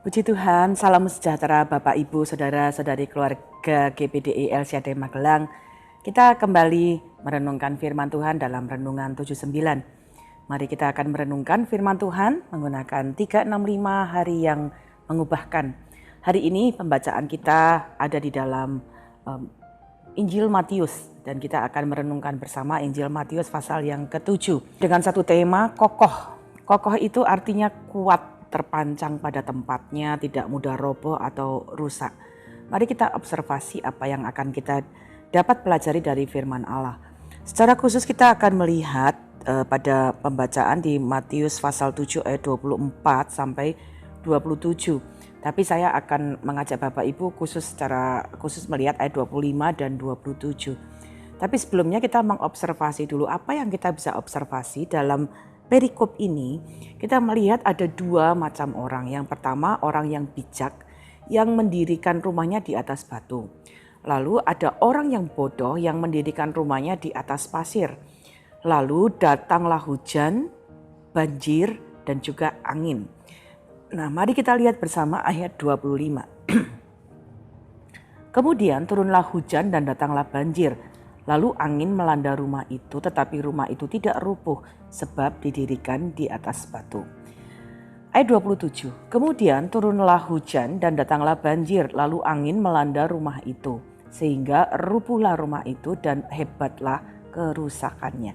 Puji Tuhan, salam sejahtera Bapak Ibu, Saudara-saudari keluarga GPDI LCD Magelang. Kita kembali merenungkan firman Tuhan dalam Renungan 79. Mari kita akan merenungkan firman Tuhan menggunakan 365 hari yang mengubahkan. Hari ini pembacaan kita ada di dalam Injil Matius dan kita akan merenungkan bersama Injil Matius pasal yang ke-7 dengan satu tema kokoh. Kokoh itu artinya kuat, terpancang pada tempatnya, tidak mudah roboh atau rusak. Mari kita observasi apa yang akan kita dapat pelajari dari firman Allah. Secara khusus kita akan melihat pada pembacaan di Matius pasal 7 ayat 24 sampai 27. Tapi saya akan mengajak Bapak Ibu secara khusus melihat ayat 25 dan 27. Tapi sebelumnya kita mengobservasi dulu apa yang kita bisa observasi dalam perikop ini. Kita melihat ada dua macam orang. Yang pertama orang yang bijak yang mendirikan rumahnya di atas batu. Lalu ada orang yang bodoh yang mendirikan rumahnya di atas pasir. Lalu datanglah hujan, banjir dan juga angin. Nah, mari kita lihat bersama ayat 25. Kemudian turunlah hujan dan datanglah banjir. Lalu angin melanda rumah itu, tetapi rumah itu tidak rubuh sebab didirikan di atas batu. Ayat 27. Kemudian turunlah hujan dan datanglah banjir, lalu angin melanda rumah itu, sehingga rubuhlah rumah itu dan hebatlah kerusakannya.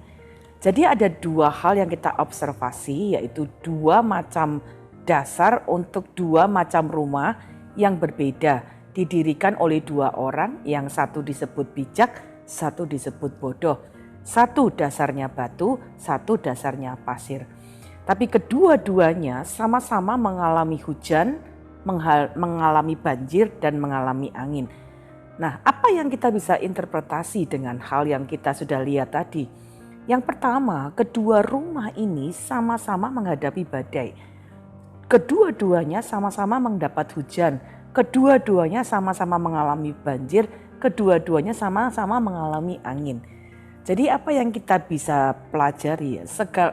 Jadi ada dua hal yang kita observasi, yaitu dua macam dasar untuk dua macam rumah yang berbeda, didirikan oleh dua orang, yang satu disebut bijak, satu disebut bodoh. Satu dasarnya batu, satu dasarnya pasir. Tapi kedua-duanya sama-sama mengalami hujan, mengalami banjir dan mengalami angin. Nah, apa yang kita bisa interpretasi dengan hal yang kita sudah lihat tadi? Yang pertama, kedua rumah ini sama-sama menghadapi badai. Kedua-duanya sama-sama mendapat hujan. Kedua-duanya sama-sama mengalami banjir. Kedua-duanya sama-sama mengalami angin. Jadi apa yang kita bisa pelajari ya,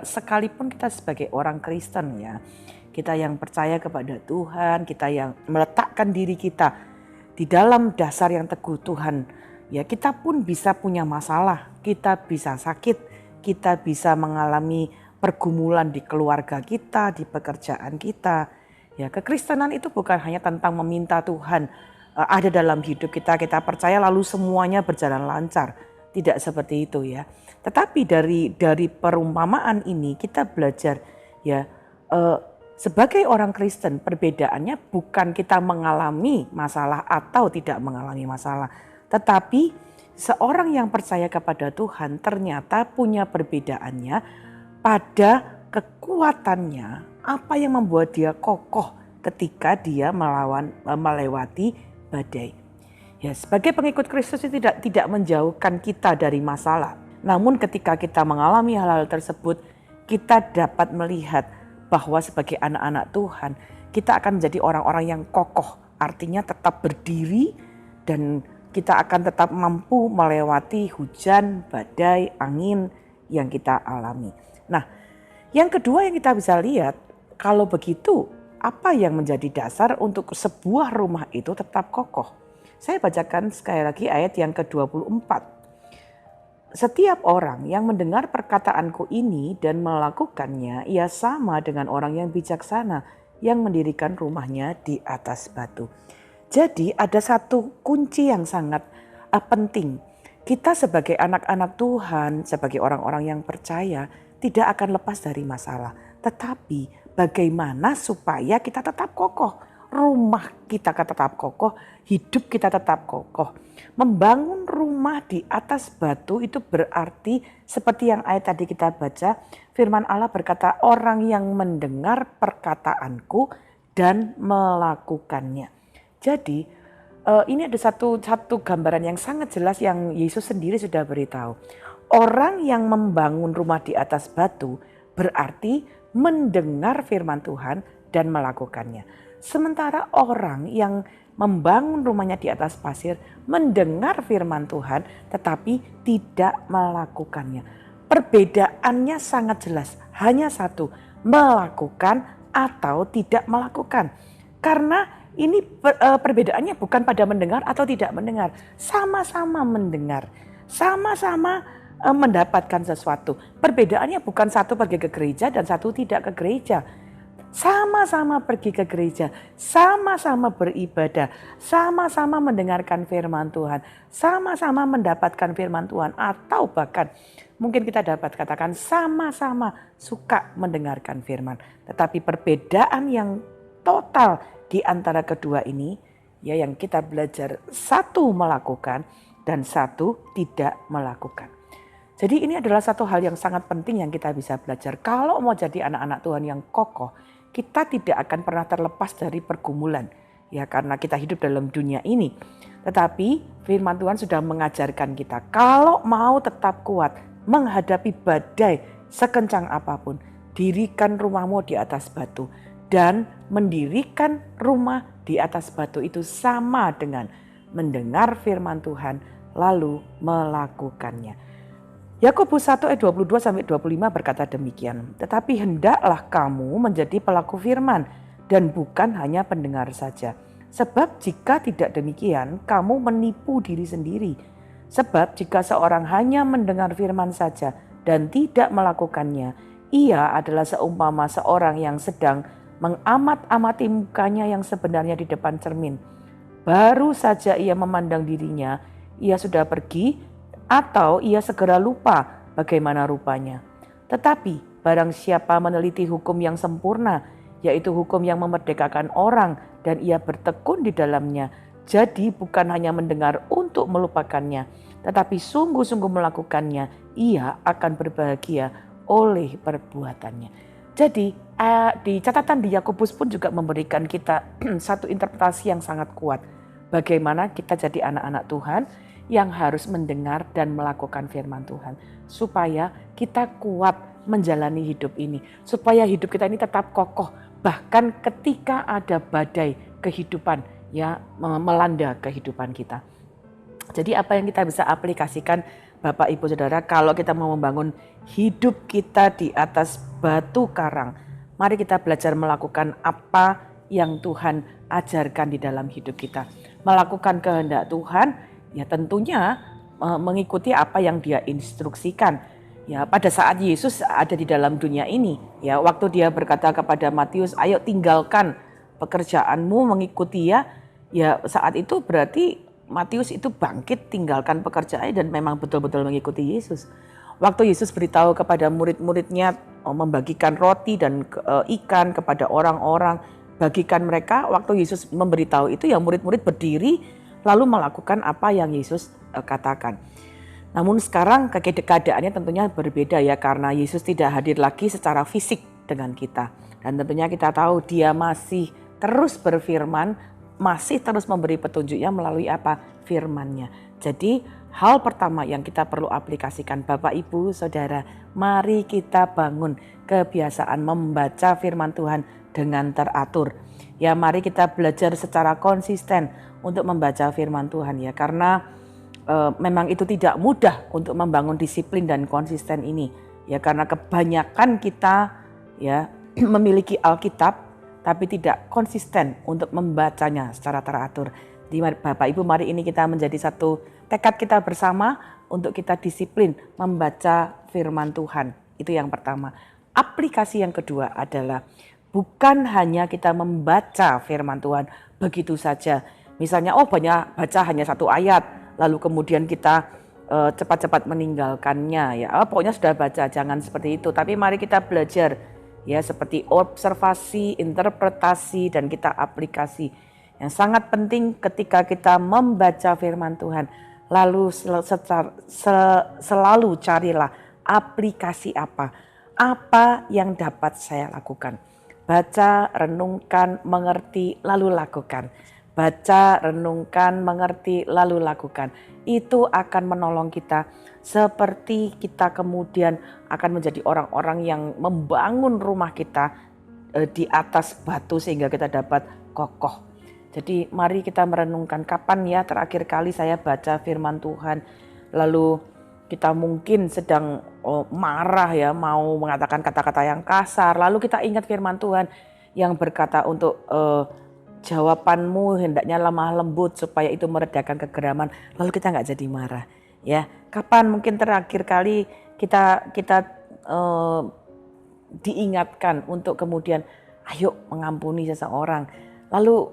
sekalipun kita sebagai orang Kristen ya, kita yang percaya kepada Tuhan, kita yang meletakkan diri kita di dalam dasar yang teguh Tuhan, ya kita pun bisa punya masalah, kita bisa sakit, kita bisa mengalami pergumulan di keluarga kita, di pekerjaan kita. Ya, kekristenan itu bukan hanya tentang meminta Tuhan ada dalam hidup kita, kita percaya lalu semuanya berjalan lancar. Tidak seperti itu ya. Tetapi dari perumpamaan ini kita belajar ya, sebagai orang Kristen perbedaannya bukan kita mengalami masalah atau tidak mengalami masalah. Tetapi seorang yang percaya kepada Tuhan ternyata punya perbedaannya pada kekuatannya, apa yang membuat dia kokoh ketika dia melewati badai. Ya, sebagai pengikut Kristus tidak menjauhkan kita dari masalah. Namun ketika kita mengalami hal-hal tersebut, kita dapat melihat bahwa sebagai anak-anak Tuhan, kita akan menjadi orang-orang yang kokoh. Artinya tetap berdiri dan kita akan tetap mampu melewati hujan, badai, angin yang kita alami. Nah, yang kedua yang kita bisa lihat, kalau begitu apa yang menjadi dasar untuk sebuah rumah itu tetap kokoh? Saya bacakan sekali lagi ayat yang ke-24. Setiap orang yang mendengar perkataanku ini dan melakukannya, ia sama dengan orang yang bijaksana yang mendirikan rumahnya di atas batu. Jadi ada satu kunci yang sangat penting. Kita sebagai anak-anak Tuhan, sebagai orang-orang yang percaya, tidak akan lepas dari masalah. Tetapi bagaimana supaya kita tetap kokoh? Rumah kita tetap kokoh, hidup kita tetap kokoh. Membangun rumah di atas batu itu berarti seperti yang ayat tadi kita baca, firman Allah berkata orang yang mendengar perkataanku dan melakukannya. Jadi ini ada satu gambaran yang sangat jelas yang Yesus sendiri sudah beritahu. Orang yang membangun rumah di atas batu berarti mendengar firman Tuhan dan melakukannya. Sementara orang yang membangun rumahnya di atas pasir mendengar firman Tuhan tetapi tidak melakukannya. Perbedaannya sangat jelas, hanya satu, melakukan atau tidak melakukan. Karena ini perbedaannya bukan pada mendengar atau tidak mendengar. Sama-sama mendengar. Sama-sama mendapatkan sesuatu. Perbedaannya bukan satu pergi ke gereja dan satu tidak ke gereja. Sama-sama pergi ke gereja, sama-sama beribadah, sama-sama mendengarkan firman Tuhan, sama-sama mendapatkan firman Tuhan, atau bahkan mungkin kita dapat katakan sama-sama suka mendengarkan firman. Tetapi perbedaan yang total di antara kedua ini, ya, yang kita belajar, satu melakukan dan satu tidak melakukan. Jadi ini adalah satu hal yang sangat penting yang kita bisa belajar. Kalau mau jadi anak-anak Tuhan yang kokoh, kita tidak akan pernah terlepas dari pergumulan. Ya, karena kita hidup dalam dunia ini. Tetapi firman Tuhan sudah mengajarkan kita, kalau mau tetap kuat menghadapi badai sekencang apapun, dirikan rumahmu di atas batu. Dan mendirikan rumah di atas batu itu sama dengan mendengar firman Tuhan lalu melakukannya. Yakobus 1 ayat 22-25 berkata demikian, tetapi hendaklah kamu menjadi pelaku firman dan bukan hanya pendengar saja. Sebab jika tidak demikian, kamu menipu diri sendiri. Sebab jika seorang hanya mendengar firman saja dan tidak melakukannya, ia adalah seumpama seorang yang sedang mengamat-amati mukanya yang sebenarnya di depan cermin. Baru saja ia memandang dirinya, ia sudah pergi, atau ia segera lupa bagaimana rupanya. Tetapi barang siapa meneliti hukum yang sempurna, yaitu hukum yang memerdekakan orang, dan ia bertekun di dalamnya, jadi bukan hanya mendengar untuk melupakannya, tetapi sungguh-sungguh melakukannya, ia akan berbahagia oleh perbuatannya. Jadi di catatan di Yakobus pun juga memberikan kita satu interpretasi yang sangat kuat. Bagaimana kita jadi anak-anak Tuhan yang harus mendengar dan melakukan firman Tuhan. Supaya kita kuat menjalani hidup ini. Supaya hidup kita ini tetap kokoh. Bahkan ketika ada badai kehidupan ya melanda kehidupan kita. Jadi apa yang kita bisa aplikasikan Bapak Ibu Saudara, kalau kita mau membangun hidup kita di atas batu karang, mari kita belajar melakukan apa yang Tuhan ajarkan di dalam hidup kita. Melakukan kehendak Tuhan, ya tentunya mengikuti apa yang Dia instruksikan. Ya, pada saat Yesus ada di dalam dunia ini, ya waktu Dia berkata kepada Matius, ayo tinggalkan pekerjaanmu mengikuti ya. Ya saat itu berarti Matius itu bangkit, tinggalkan pekerjaannya dan memang betul-betul mengikuti Yesus. Waktu Yesus beritahu kepada murid-muridnya membagikan roti dan ikan kepada orang-orang, bagikan mereka, waktu Yesus memberitahu itu ya murid-murid berdiri lalu melakukan apa yang Yesus katakan. Namun sekarang keadaannya tentunya berbeda ya, karena Yesus tidak hadir lagi secara fisik dengan kita. Dan tentunya kita tahu Dia masih terus berfirman, masih terus memberi petunjuknya melalui apa? Firman-Nya. Jadi hal pertama yang kita perlu aplikasikan Bapak Ibu Saudara, mari kita bangun kebiasaan membaca firman Tuhan dengan teratur. Ya mari kita belajar secara konsisten untuk membaca firman Tuhan ya, karena memang itu tidak mudah untuk membangun disiplin dan konsisten ini ya, karena kebanyakan kita ya memiliki Alkitab tapi tidak konsisten untuk membacanya secara teratur. Jadi Bapak Ibu, mari ini kita menjadi satu tekad kita bersama untuk kita disiplin membaca firman Tuhan. Itu yang pertama. Aplikasi yang kedua adalah bukan hanya kita membaca firman Tuhan begitu saja. Misalnya banyak baca hanya satu ayat, lalu kemudian kita cepat-cepat meninggalkannya ya. Pokoknya sudah baca, jangan seperti itu. Tapi mari kita belajar ya, seperti observasi, interpretasi, dan kita aplikasi. Yang sangat penting ketika kita membaca firman Tuhan, lalu selalu carilah aplikasi apa yang dapat saya lakukan. Baca, renungkan, mengerti, lalu lakukan. Baca, renungkan, mengerti, lalu lakukan. Itu akan menolong kita seperti kita kemudian akan menjadi orang-orang yang membangun rumah kita di atas batu sehingga kita dapat kokoh. Jadi mari kita merenungkan kapan ya terakhir kali saya baca firman Tuhan. Lalu kita mungkin sedang marah ya, mau mengatakan kata-kata yang kasar. Lalu kita ingat firman Tuhan yang berkata untuk jawabanmu hendaknya lemah lembut supaya itu meredakan kegeraman, lalu kita nggak jadi marah. Ya, kapan mungkin terakhir kali kita diingatkan untuk kemudian ayo mengampuni seseorang. Lalu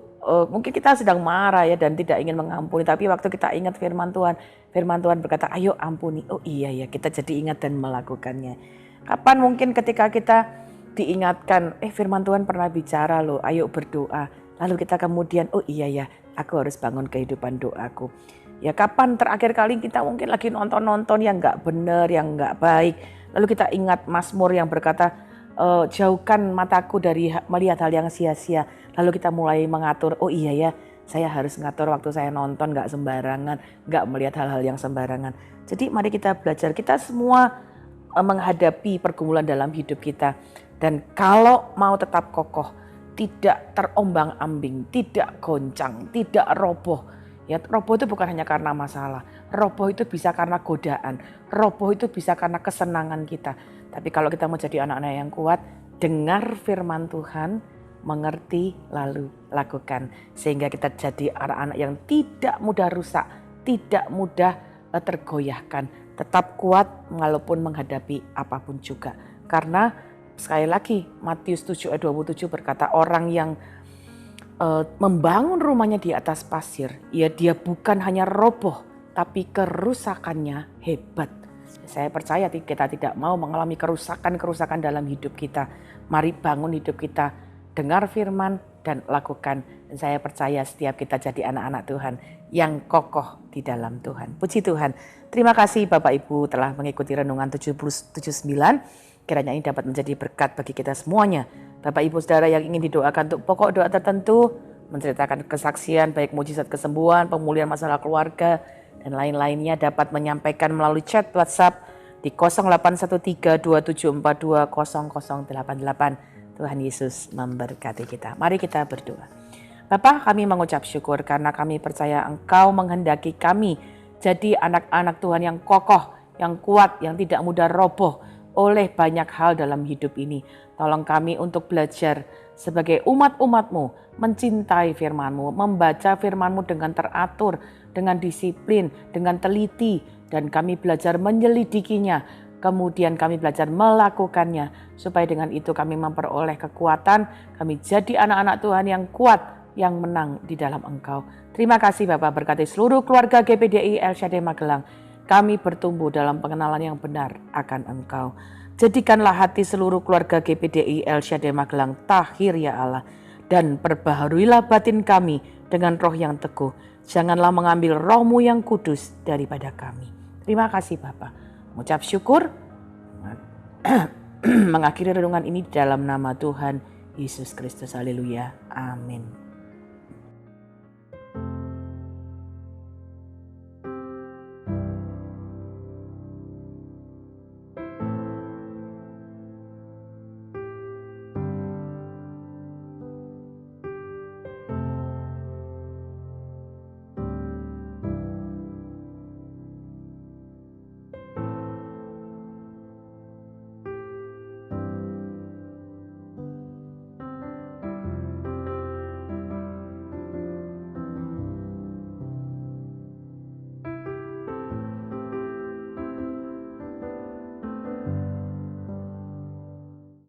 mungkin kita sedang marah ya dan tidak ingin mengampuni, tapi waktu kita ingat firman Tuhan berkata ayo ampuni. Oh iya ya, kita jadi ingat dan melakukannya. Kapan mungkin ketika kita diingatkan, firman Tuhan pernah bicara loh, ayo berdoa. Lalu kita kemudian, oh iya ya, aku harus bangun kehidupan doaku. Ya kapan terakhir kali kita mungkin lagi nonton yang gak benar, yang gak baik. Lalu kita ingat Mazmur yang berkata, jauhkan mataku dari melihat hal yang sia-sia. Lalu kita mulai mengatur, oh iya ya, saya harus ngatur waktu saya nonton gak sembarangan, gak melihat hal-hal yang sembarangan. Jadi mari kita belajar, kita semua menghadapi pergumulan dalam hidup kita. Dan kalau mau tetap kokoh, tidak terombang-ambing, tidak goncang, tidak roboh. Ya, roboh itu bukan hanya karena masalah. Roboh itu bisa karena godaan. Roboh itu bisa karena kesenangan kita. Tapi kalau kita mau jadi anak-anak yang kuat, dengar firman Tuhan, mengerti lalu lakukan. Sehingga kita jadi anak-anak yang tidak mudah rusak, tidak mudah tergoyahkan. Tetap kuat walaupun menghadapi apapun juga. Karena sekali lagi Matius 7 ayat 27 berkata orang yang membangun rumahnya di atas pasir, ya dia bukan hanya roboh, tapi kerusakannya hebat. Saya percaya kita tidak mau mengalami kerusakan dalam hidup kita. Mari bangun hidup kita, dengar firman dan lakukan. Dan saya percaya setiap kita jadi anak-anak Tuhan yang kokoh di dalam Tuhan. Puji Tuhan. Terima kasih Bapak Ibu telah mengikuti renungan 79. Kiranya ini dapat menjadi berkat bagi kita semuanya. Bapak Ibu Saudara yang ingin didoakan untuk pokok doa tertentu, menceritakan kesaksian baik mujizat kesembuhan, pemulihan masalah keluarga, dan lain-lainnya dapat menyampaikan melalui chat WhatsApp di 081327420088. Tuhan Yesus memberkati kita. Mari kita berdoa. Bapa, kami mengucap syukur karena kami percaya Engkau menghendaki kami jadi anak-anak Tuhan yang kokoh, yang kuat, yang tidak mudah roboh oleh banyak hal dalam hidup ini. Tolong kami untuk belajar sebagai umat-umat-Mu, mencintai firman-Mu, membaca firman-Mu dengan teratur, dengan disiplin, dengan teliti, dan kami belajar menyelidikinya. Kemudian kami belajar melakukannya, supaya dengan itu kami memperoleh kekuatan, kami jadi anak-anak Tuhan yang kuat, yang menang di dalam Engkau. Terima kasih Bapak, berkati seluruh keluarga GPDI El Shaddai Magelang. Kami bertumbuh dalam pengenalan yang benar akan Engkau. Jadikanlah hati seluruh keluarga GPDI El Shaddai Magelang tahir ya Allah. Dan perbaharuilah batin kami dengan roh yang teguh. Janganlah mengambil roh-Mu yang kudus daripada kami. Terima kasih Bapa. Mengucap syukur. Mengakhiri renungan ini dalam nama Tuhan Yesus Kristus. Haleluya. Amin.